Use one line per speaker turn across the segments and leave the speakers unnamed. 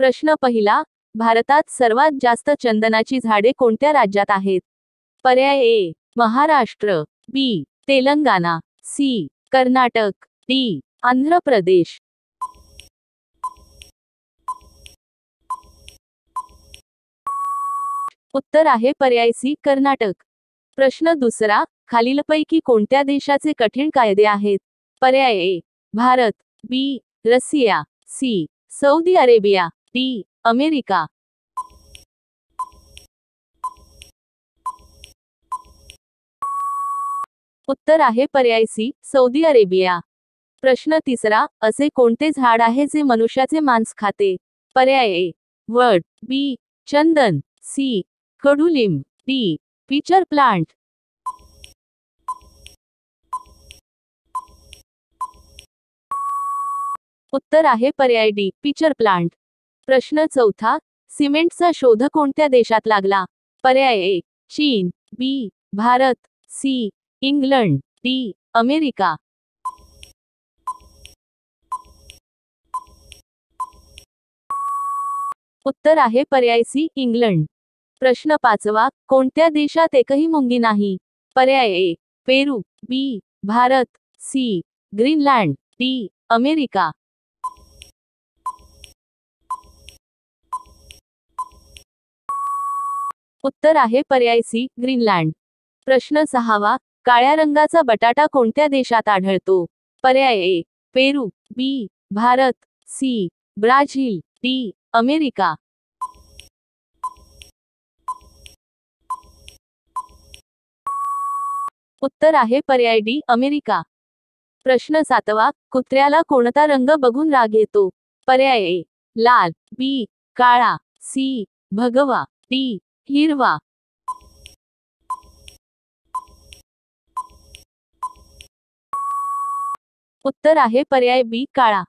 प्रश्न पहिला, भारतात सर्वात जास्त चंदनाची झाडे कोणत्या राज्यात आहेत? पर्याय ए महाराष्ट्र, बी तेलंगणा, सी कर्नाटक, डी आंध्र प्रदेश. उत्तर आहे पर्याय सी कर्नाटक. प्रश्न दुसरा, खालीलपैकी कोणत्या देशाचे कठीण कायदे आहेत? पर्याय A Bharat, B Russia, C Saudi Arabia, D America. उत्तर आहे पर्याय सी सौदी अरेबिया. प्रश्न तिसरा, असे कोणते झाड आहे जे मनुष्याचे मांस खाते? पर्याय ए वड, बी चंदन, सी कडुलिंब, डी पिचर प्लांट. उत्तर आहे पर्याय डी पिचर प्लांट. प्रश्न चौथा, सिमेंटचा शोध कोणत्या देशात लागला? पर्याय ए चीन, B Bharat, C England, D America. उत्तर आहे पर्याय सी इंग्लंड. प्रश्न पाचवा, कोणत्या देशात एकही मुंगी नाही? पर्याय A Peru, B Bharat, C Greenland, D America. उत्तर आहे पर्याय सी ग्रीनलँड. प्रश्न सहावा, काळ्या रंगाचा बटाटा कोणत्या देशात आढळतो? पर्याय A Peru, B Bharat, C Brazil, D America. उत्तर आहे पर्याय डी अमेरिका. प्रश्न सातवा, कुत्र्याला कोणता रंग बघून राग येतो? पर्याय ए लाल, बी काळा, सी भगवा, डी हिरवा. उत्तर आहे पर्याय बी काळा.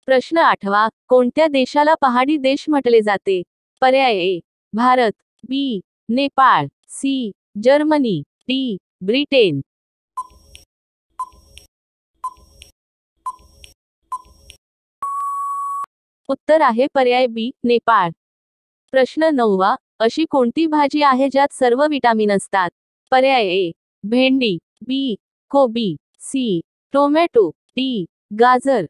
प्रश्न आठवा, कोणत्या देशाला पहाडी देश म्हटले जाते? पर्याय A Bharat, B Nepal, C Germany, D Britain. उत्तर आहे पर्याय बी नेपाळ. प्रश्न नववा, अशी कोणती भाजी आहे ज्यात सर्व विटामिन असतात? पर्याय ए भेंडी, बी कोबी, सी टोमॅटो, डी गाजर.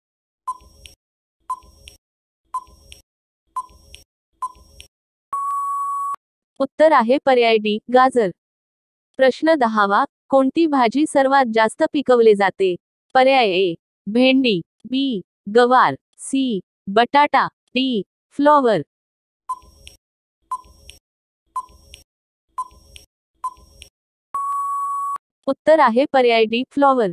उत्तर आहे पर्याय डी गाजर. प्रश्न दहावा, कोणती भाजी सर्वात जास्त पिकवले जाते? पर्याय ए भेंडी, बी गवार, सी बटाटा, डी फ्लॉवर. उत्तर आहे पर्याय डी फ्लॉवर.